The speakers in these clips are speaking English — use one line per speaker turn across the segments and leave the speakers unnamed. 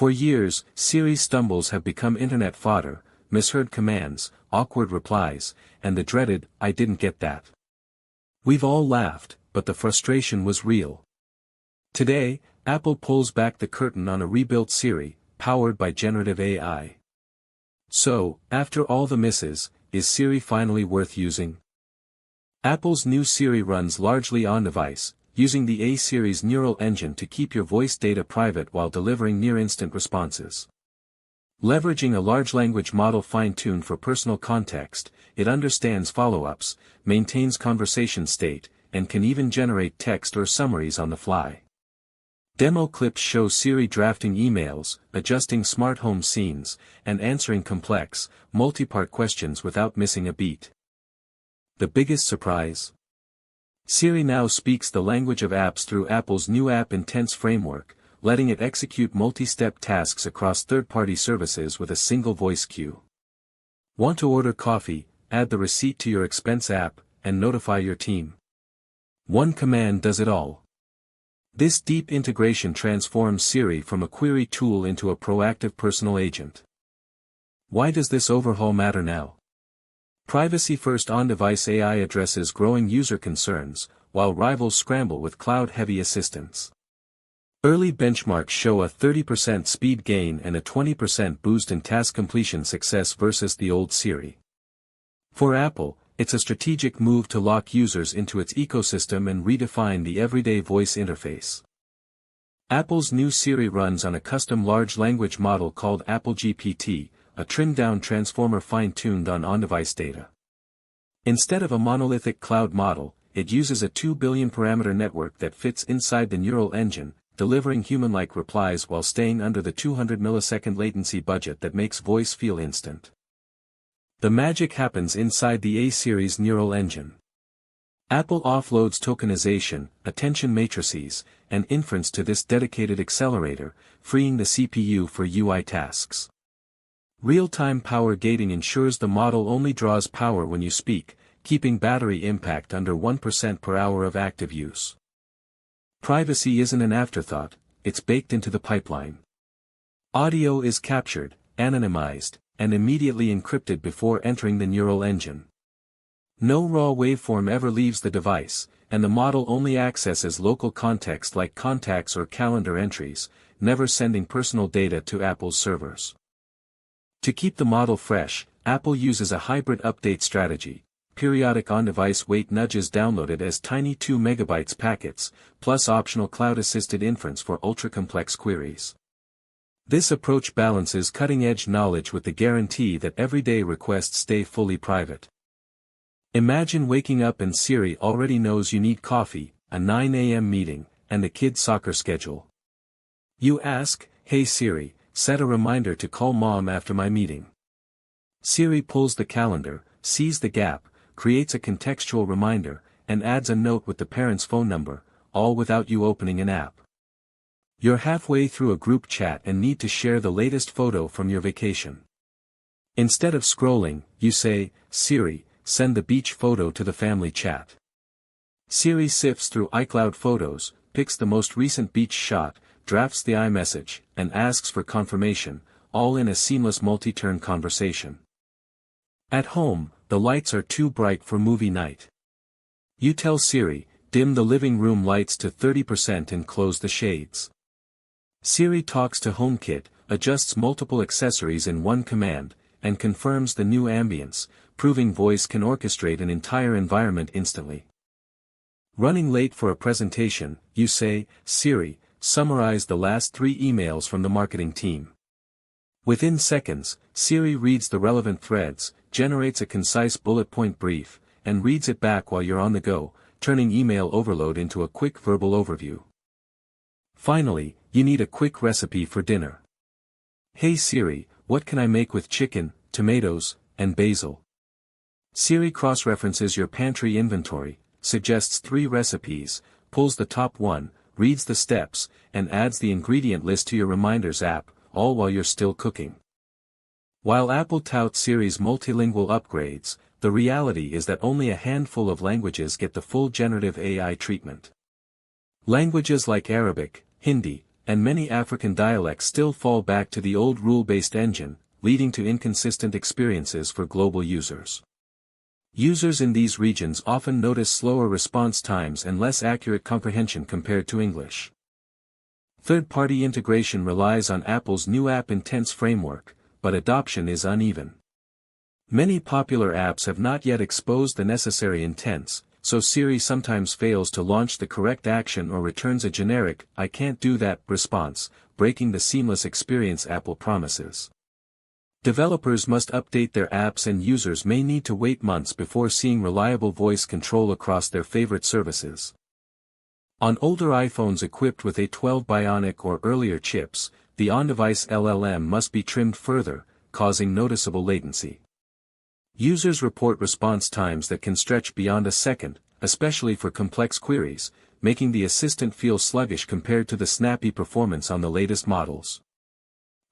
For years, Siri's stumbles have become internet fodder, misheard commands, awkward replies, and the dreaded, "I didn't get that." We've all laughed, but the frustration was real. Today, Apple pulls back the curtain on a rebuilt Siri, powered by generative AI. So, after all the misses, is Siri finally worth using? Apple's new Siri runs largely on-device, using the A-series neural engine to keep your voice data private while delivering near-instant responses. Leveraging a large language model fine-tuned for personal context, it understands follow-ups, maintains conversation state, and can even generate text or summaries on the fly. Demo clips show Siri drafting emails, adjusting smart home scenes, and answering complex, multi-part questions without missing a beat. The biggest surprise? Siri now speaks the language of apps through Apple's new App Intense framework, letting it execute multi-step tasks across third-party services with a single voice cue. Want to order coffee? Add the receipt to your expense app, and notify your team. One command does it all. This deep integration transforms Siri from a query tool into a proactive personal agent. Why does this overhaul matter now? Privacy-first on-device AI addresses growing user concerns, while rivals scramble with cloud-heavy assistants. Early benchmarks show a 30% speed gain and a 20% boost in task completion success versus the old Siri. For Apple, it's a strategic move to lock users into its ecosystem and redefine the everyday voice interface. Apple's new Siri runs on a custom large language model called Apple GPT, a trimmed-down transformer fine-tuned on on-device data. Instead of a monolithic cloud model, it uses a 2 billion parameter network that fits inside the neural engine, delivering human-like replies while staying under the 200 millisecond latency budget that makes voice feel instant. The magic happens inside the A-series neural engine. Apple offloads tokenization, attention matrices, and inference to this dedicated accelerator, freeing the CPU for UI tasks. Real-time power gating ensures the model only draws power when you speak, keeping battery impact under 1% per hour of active use. Privacy isn't an afterthought, it's baked into the pipeline. Audio is captured, anonymized, and immediately encrypted before entering the neural engine. No raw waveform ever leaves the device, and the model only accesses local context like contacts or calendar entries, never sending personal data to Apple's servers. To keep the model fresh, Apple uses a hybrid update strategy. Periodic on-device weight nudges downloaded as tiny 2 MB packets, plus optional cloud-assisted inference for ultra-complex queries. This approach balances cutting-edge knowledge with the guarantee that everyday requests stay fully private. Imagine waking up and Siri already knows you need coffee, a 9 a.m. meeting, and the kid's soccer schedule. You ask, "Hey Siri, set a reminder to call mom after my meeting." Siri pulls the calendar, sees the gap, creates a contextual reminder, and adds a note with the parent's phone number, all without you opening an app. You're halfway through a group chat and need to share the latest photo from your vacation. Instead of scrolling, you say, "Siri, send the beach photo to the family chat." Siri sifts through iCloud photos, picks the most recent beach shot, drafts the iMessage, and asks for confirmation, all in a seamless multi-turn conversation. At home, the lights are too bright for movie night. You tell Siri, "Dim the living room lights to 30% and close the shades." Siri talks to HomeKit, adjusts multiple accessories in one command, and confirms the new ambience, proving voice can orchestrate an entire environment instantly. Running late for a presentation, you say, "Siri, summarize the last 3 emails from the marketing team." Within seconds, Siri reads the relevant threads, generates a concise bullet point brief, and reads it back while you're on the go, turning email overload into a quick verbal overview. Finally, you need a quick recipe for dinner. "Hey Siri, what can I make with chicken, tomatoes, and basil?" Siri cross-references your pantry inventory, suggests 3 recipes, pulls the top one, reads the steps, and adds the ingredient list to your Reminders app, all while you're still cooking. While Apple touts Siri's multilingual upgrades, the reality is that only a handful of languages get the full generative AI treatment. Languages like Arabic, Hindi, and many African dialects still fall back to the old rule-based engine, leading to inconsistent experiences for global users. Users in these regions often notice slower response times and less accurate comprehension compared to English. Third-party integration relies on Apple's new App Intents framework, but adoption is uneven. Many popular apps have not yet exposed the necessary intents, so Siri sometimes fails to launch the correct action or returns a generic "I can't do that" response, breaking the seamless experience Apple promises. Developers must update their apps and users may need to wait months before seeing reliable voice control across their favorite services. On older iPhones equipped with A12 Bionic or earlier chips, the on-device LLM must be trimmed further, causing noticeable latency. Users report response times that can stretch beyond a second, especially for complex queries, making the assistant feel sluggish compared to the snappy performance on the latest models.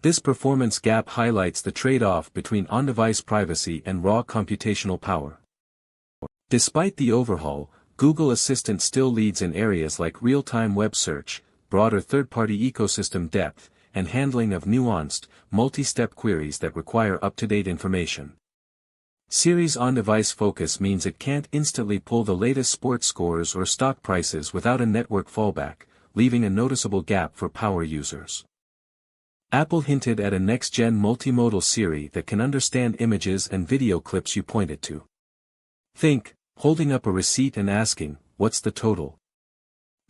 This performance gap highlights the trade-off between on-device privacy and raw computational power. Despite the overhaul, Google Assistant still leads in areas like real-time web search, broader third-party ecosystem depth, and handling of nuanced, multi-step queries that require up-to-date information. Siri's on-device focus means it can't instantly pull the latest sports scores or stock prices without a network fallback, leaving a noticeable gap for power users. Apple hinted at a next-gen multimodal Siri that can understand images and video clips you pointed to. Think, holding up a receipt and asking, "What's the total?"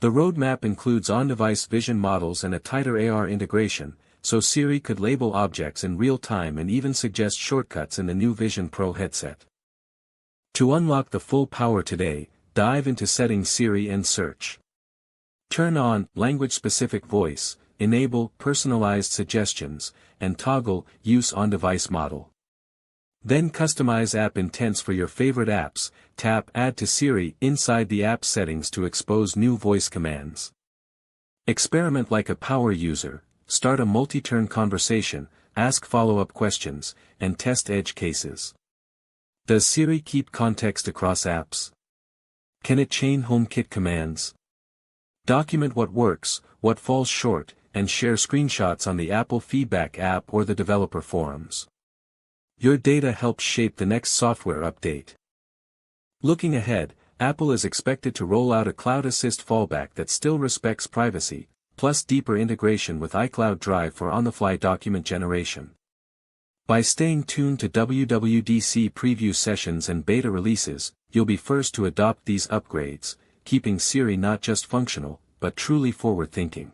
The roadmap includes on-device vision models and a tighter AR integration, so Siri could label objects in real time and even suggest shortcuts in the new Vision Pro headset. To unlock the full power today, dive into Settings Siri and search. Turn on Language-Specific Voice, enable Personalized Suggestions, and toggle Use on-Device Model. Then customize app intents for your favorite apps, tap Add to Siri inside the app settings to expose new voice commands. Experiment like a power user, start a multi-turn conversation, ask follow-up questions, and test edge cases. Does Siri keep context across apps? Can it chain HomeKit commands? Document what works, what falls short, and share screenshots on the Apple Feedback app or the developer forums. Your data helps shape the next software update. Looking ahead, Apple is expected to roll out a Cloud Assist fallback that still respects privacy, plus deeper integration with iCloud Drive for on-the-fly document generation. By staying tuned to WWDC preview sessions and beta releases, you'll be first to adopt these upgrades, keeping Siri not just functional, but truly forward-thinking.